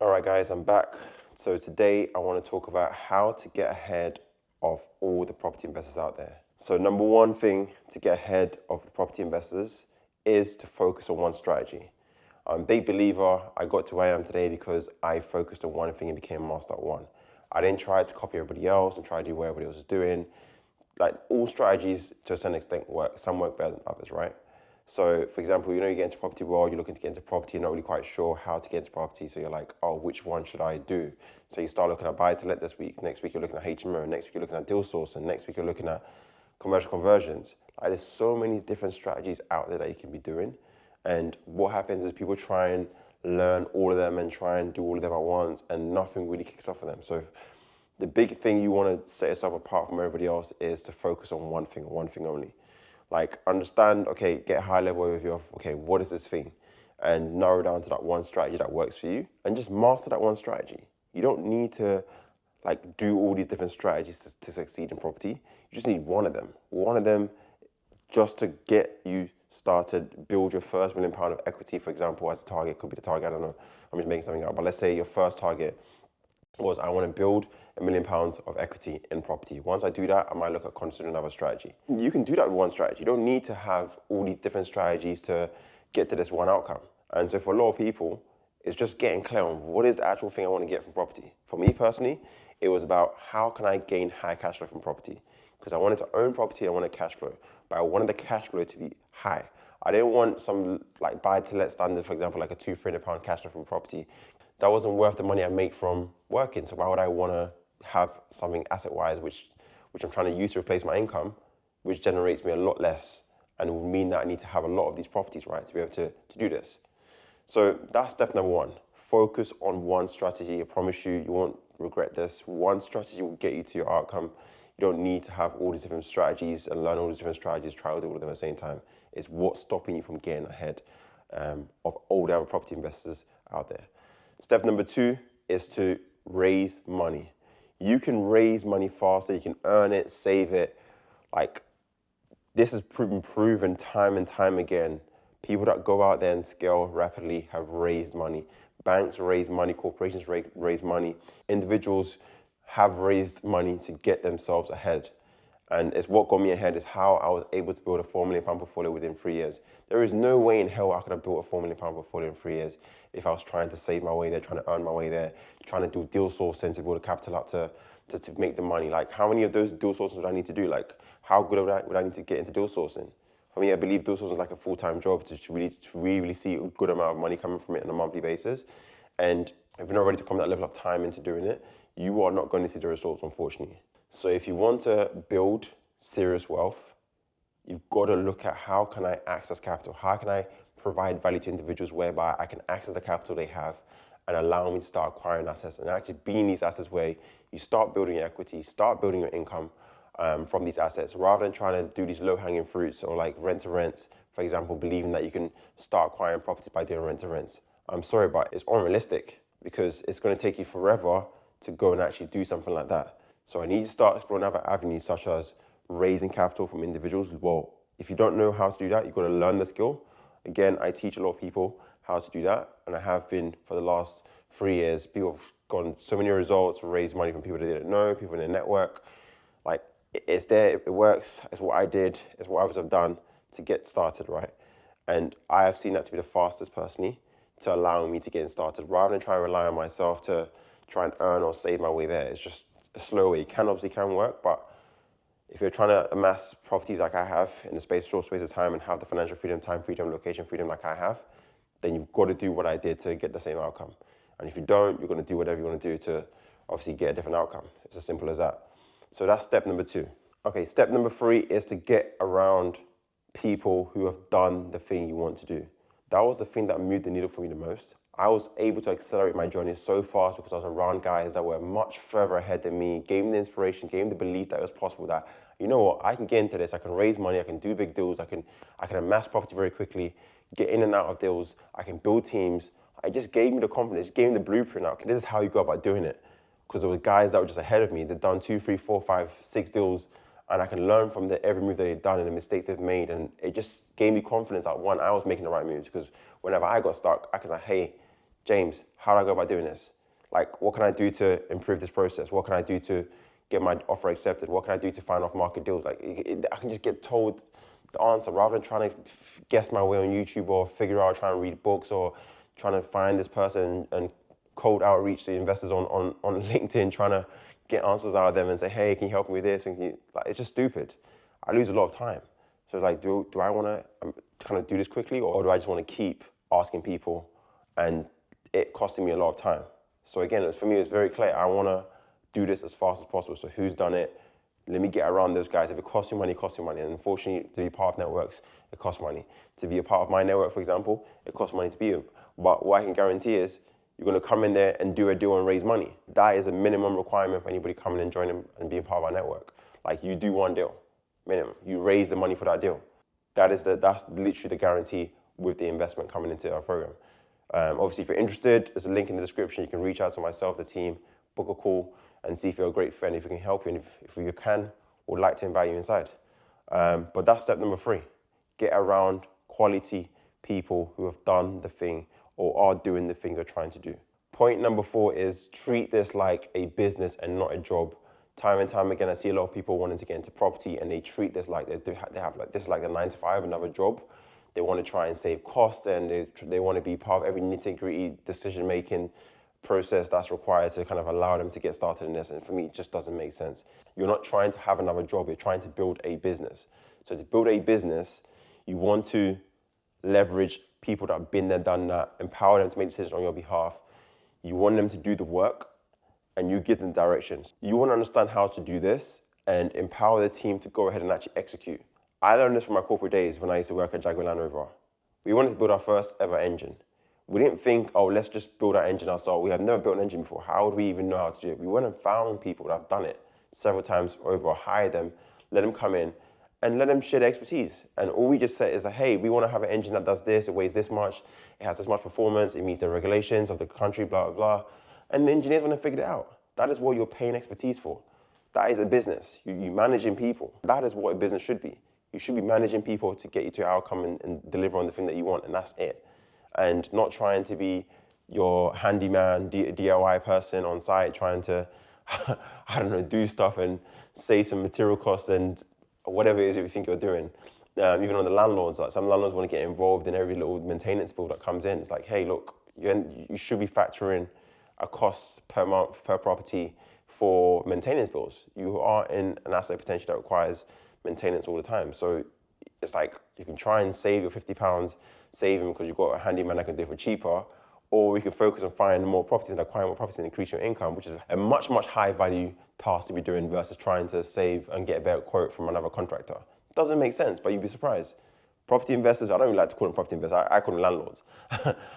All right, guys, I'm back. So today I want to talk about how to get ahead of all the property investors out there. So number one thing to get ahead of the property investors is to focus on one strategy. I'm a big believer. I got to where I am today because I focused on one thing and became a master at one. I didn't try to copy everybody else and try to do what everybody else was doing. Like, all strategies to a certain extent work. Some work better than others, right? So, for example, you get into property world, you're looking to get into property, you're not really quite sure how to get into property. So you're like, oh, which one should I do? So you start looking at buy to let this week. Next week, you're looking at HMO. Next week, you're looking at deal sourcing. Next week, you're looking at commercial conversions. Like, there's so many different strategies out there that you can be doing. And what happens is people try and learn all of them and try and do all of them at once, and nothing really kicks off for them. So the big thing you want to set yourself apart from everybody else is to focus on one thing only. Like, understand, okay, get a high level overview of, okay, what is this thing? And narrow down to that one strategy that works for you and just master that one strategy. You don't need to do all these different strategies to succeed in property. You just need one of them. One of them just to get you started, build your first £1 million of equity, for example, as a target. Could be the target, I don't know. I'm just making something up. But let's say your first target was, I want to build £1 million of equity in property. Once I do that, I might look at considering another strategy. You can do that with one strategy. You don't need to have all these different strategies to get to this one outcome. And so for a lot of people, it's just getting clear on what is the actual thing I want to get from property. For me personally, it was about how can I gain high cash flow from property? Because I wanted to own property, I wanted cash flow, but I wanted the cash flow to be high. I didn't want some buy to let standard, for example, like a £200-300 cash flow from property. That wasn't worth the money I make from working. So why would I want to have something asset-wise, which I'm trying to use to replace my income, which generates me a lot less, and it would mean that I need to have a lot of these properties, right, to be able to do this. So that's step number one. Focus on one strategy. I promise you, you won't regret this. One strategy will get you to your outcome. You don't need to have all these different strategies and learn all these different strategies, try to do all of them at the same time. It's what's stopping you from getting ahead of all the other property investors out there. Step number two is to raise money. You can raise money faster, you can earn it, save it. This has been proven time and time again. People that go out there and scale rapidly have raised money. Banks raise money, corporations raise money. Individuals have raised money to get themselves ahead. And it's what got me ahead is how I was able to build a £4 million portfolio within 3 years. There is no way in hell I could have built a £4 million portfolio in 3 years if I was trying to save my way there, trying to earn my way there, trying to do deal sourcing to build a capital up to make the money. How many of those deal sources would I need to do? How good would I need to get into deal sourcing? For me, I believe deal sourcing is like a full-time job to really see a good amount of money coming from it on a monthly basis. And if you're not ready to come that level of time into doing it, you are not going to see the results, unfortunately. So if you want to build serious wealth, you've got to look at how can I access capital? How can I provide value to individuals whereby I can access the capital they have and allow me to start acquiring assets and actually be in these assets where you start building your equity, start building your income from these assets, rather than trying to do these low-hanging fruits or like rent-to-rents, for example, believing that you can start acquiring property by doing rent-to-rents. I'm sorry, but it's unrealistic because it's going to take you forever to go and actually do something like that. So I need to start exploring other avenues such as raising capital from individuals. Well, if you don't know how to do that, you've got to learn the skill. Again, I teach a lot of people how to do that, and I have been for the last 3 years. People have gotten so many results, raised money from people they didn't know, people in their network. It's there, it works. It's what I did, it's what others have done to get started, right? And I have seen that to be the fastest personally to allow me to get started, rather than trying to rely on myself to try and earn or save my way there. It's just a slow way. It obviously can work, but if you're trying to amass properties like I have in a short space of time and have the financial freedom, time freedom, location freedom like I have, then you've got to do what I did to get the same outcome. And if you don't, you're going to do whatever you want to do to obviously get a different outcome. It's as simple as that. So that's step number two. Okay, step number three is to get around people who have done the thing you want to do. That was the thing that moved the needle for me the most. I was able to accelerate my journey so fast because I was around guys that were much further ahead than me, gave me the inspiration, gave me the belief that it was possible that, you know what, I can get into this, I can raise money, I can do big deals, I can amass property very quickly, get in and out of deals, I can build teams. It just gave me the confidence, gave me the blueprint. Okay, this is how you go about doing it. Because there were guys that were just ahead of me, they'd done 2, 3, 4, 5, 6 deals, and I can learn from every move that they've done and the mistakes they've made. And it just gave me confidence that, one, I was making the right moves, because whenever I got stuck, I could say, hey, James, how do I go about doing this? Like, what can I do to improve this process? What can I do to get my offer accepted? What can I do to find off market deals? Like, I can just get told the answer rather than trying to guess my way on YouTube or figure out, trying to read books or trying to find this person and cold outreach to investors on LinkedIn, trying to get answers out of them and say, hey, can you help me with this? And like, it's just stupid. I lose a lot of time. So it's like, do I want to kind of do this quickly, or do I just want to keep asking people and it costing me a lot of time? So again, for me, it's very clear. I want to do this as fast as possible. So who's done it? Let me get around those guys. If it costs you money, it costs you money. And unfortunately, to be part of networks, it costs money. To be a part of my network, for example, it costs money to be in. But what I can guarantee is you're going to come in there and do a deal and raise money. That is a minimum requirement for anybody coming and joining and being part of our network. Like, you do one deal, minimum. You raise the money for that deal. That's literally the guarantee with the investment coming into our program. Obviously, if you're interested, there's a link in the description. You can reach out to myself, the team, book a call, and see if you're a great friend, if we can help you, and if we can, would like to invite you inside. But that's step number 3. Get around quality people who have done the thing or are doing the thing you're trying to do. Point number 4 is treat this like a business and not a job. Time and time again, I see a lot of people wanting to get into property and they treat this like they have like this is like the 9 to 5, another job. They want to try and save costs and they want to be part of every nitty-gritty decision-making process that's required to kind of allow them to get started in this. And for me, it just doesn't make sense. You're not trying to have another job, you're trying to build a business. So to build a business, you want to leverage people that have been there, done that, empower them to make decisions on your behalf. You want them to do the work and you give them directions. You want to understand how to do this and empower the team to go ahead and actually execute. I learned this from my corporate days when I used to work at Jaguar Land Rover. We wanted to build our first ever engine. We didn't think, oh, let's just build our engine ourselves. We have never built an engine before. How would we even know how to do it? We went and found people that have done it several times over, or hired them, let them come in, and let them share their expertise. And all we just said is that, hey, we want to have an engine that does this, it weighs this much, it has this much performance, it meets the regulations of the country, blah, blah, blah. And the engineers want to figure it out. That is what you're paying expertise for. That is a business. You're managing people. That is what a business should be. You should be managing people to get you to your outcome and deliver on the thing that you want, and that's it. And not trying to be your handyman, DIY person on site, trying to, I don't know, do stuff and save some material costs and whatever it is you think you're doing. Even on the landlords, like some landlords want to get involved in every little maintenance bill that comes in. It's like, hey, look, you should be factoring a cost per month, per property for maintenance bills. You are in an asset potential that requires maintenance all the time. So it's like you can try and save your £50, save them because you've got a handyman that can do it for cheaper, or we can focus on finding more properties and acquiring more properties and increase your income, which is a much, much high value task to be doing versus trying to save and get a better quote from another contractor. It doesn't make sense, but you'd be surprised. Property investors, I don't really like to call them property investors, I call them landlords.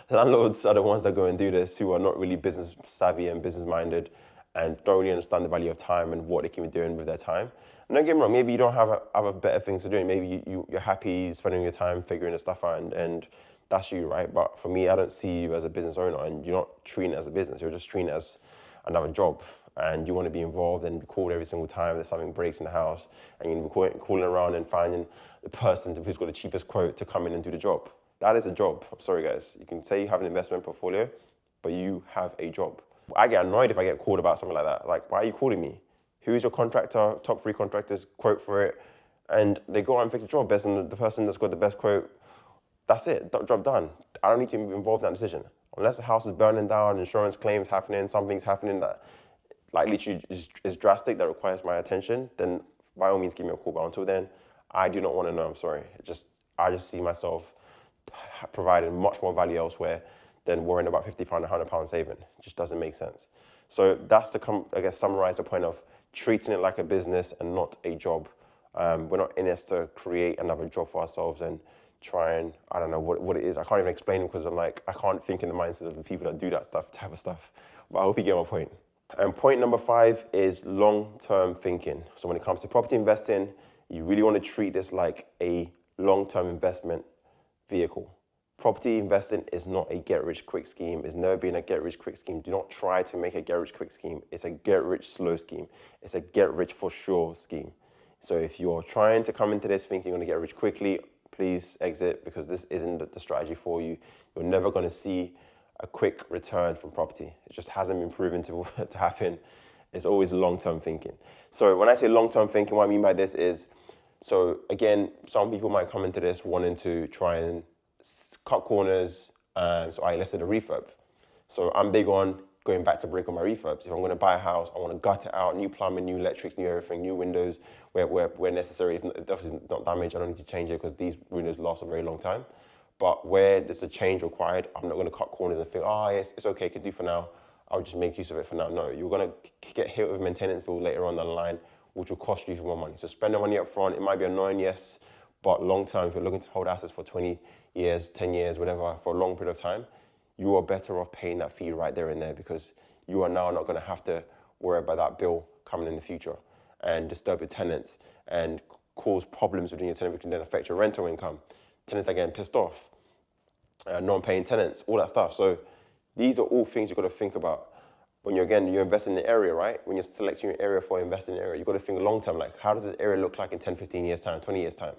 Landlords are the ones that go and do this, who are not really business savvy and business minded and don't really understand the value of time and what they can be doing with their time. And don't get me wrong, maybe you don't have other better things to do. Maybe you're happy spending your time figuring the stuff out and that's you, right? But for me, I don't see you as a business owner and you're not treating it as a business. You're just treating it as another job. And you want to be involved and be called every single time that something breaks in the house, and you can be calling around and finding the person who's got the cheapest quote to come in and do the job. That is a job. I'm sorry, guys. You can say you have an investment portfolio, but you have a job. I get annoyed if I get called about something like that. Like, why are you calling me? Who's your contractor? Top 3 contractors, quote for it. And they go out and fix the job based on the person that's got the best quote. That's it, job done. I don't need to be involved in that decision. Unless the house is burning down, insurance claims happening, something's happening that like literally is drastic, that requires my attention, then by all means give me a call. But until then, I do not want to know, I'm sorry. I just see myself providing much more value elsewhere than worrying about £50, £100 saving. It just doesn't make sense. So that's I guess, summarize the point of treating it like a business and not a job. We're not in this to create another job for ourselves and try and, I don't know what it is. I can't even explain it because I can't think in the mindset of the people that do that type of stuff. But I hope you get my point. And point number 5 is long-term thinking. So when it comes to property investing, you really want to treat this like a long-term investment vehicle. Property investing is not a get-rich-quick scheme. It's never been a get-rich-quick scheme. Do not try to make a get-rich-quick scheme. It's a get-rich-slow scheme. It's a get-rich-for-sure scheme. So if you're trying to come into this thinking you're going to get rich quickly, please exit, because this isn't the strategy for you. You're never going to see a quick return from property. It just hasn't been proven to, to happen. It's always long-term thinking. So when I say long-term thinking, what I mean by this is, so again, some people might come into this wanting to try and cut corners. So I listed a refurb. So I'm big on going back to brick on my refurbs. If I'm going to buy a house, I want to gut it out, new plumbing, new electrics, new everything, new windows where necessary. If it's not damaged, I don't need to change it because these windows last a very long time. But where there's a change required, I'm not going to cut corners and think, oh, yes, it's okay, can do for now. I'll just make use of it for now. No, you're going to get hit with a maintenance bill later on down the line, which will cost you more money. So spend the money up front. It might be annoying, yes, but long term, if you're looking to hold assets for 20 years, 10 years, whatever, for a long period of time, you are better off paying that fee right there and there because you are now not going to have to worry about that bill coming in the future and disturb your tenants and cause problems within your tenant, which can then affect your rental income. Tenants are getting pissed off, non-paying tenants, all that stuff. So these are all things you've got to think about when you're investing in the area, right? When you're selecting your area for investing in the area, you've got to think long-term, like how does this area look like in 10, 15 years time, 20 years time?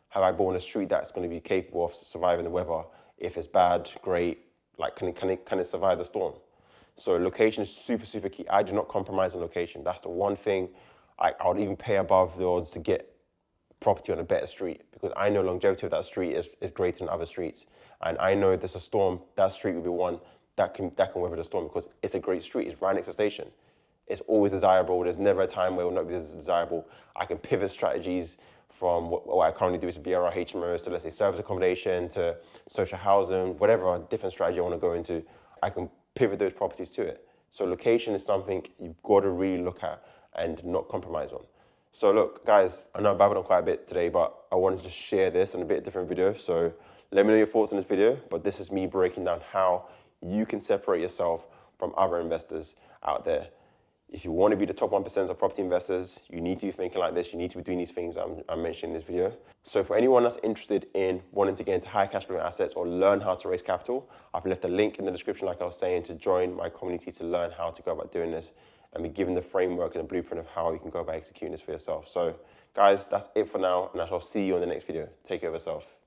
Have I bought a street that's going to be capable of surviving the weather? If it's bad, great, like can it survive the storm? So location is super, super key. I do not compromise on location. That's the one thing I would even pay above the odds to get property on a better street because I know longevity of that street is greater than other streets. And I know if there's a storm, that street will be one that can weather the storm because it's a great street. It's right next to the station. It's always desirable. There's never a time where it will not be desirable. I can pivot strategies from what I currently do is BRR HMOs to, let's say, service accommodation to social housing, whatever different strategy I want to go into, I can pivot those properties to it. So location is something you've got to really look at and not compromise on. So look, guys, I know I babbled on quite a bit today, but I wanted to just share this in a bit different video. So let me know your thoughts on this video, but this is me breaking down how you can separate yourself from other investors out there. If you want to be the top 1% of property investors, you need to be thinking like this. You need to be doing these things I'm mentioning in this video. So for anyone that's interested in wanting to get into high cash flow assets or learn how to raise capital, I've left a link in the description, like I was saying, to join my community to learn how to go about doing this and be given the framework and the blueprint of how you can go about executing this for yourself. So guys, that's it for now, and I shall see you in the next video. Take care of yourself.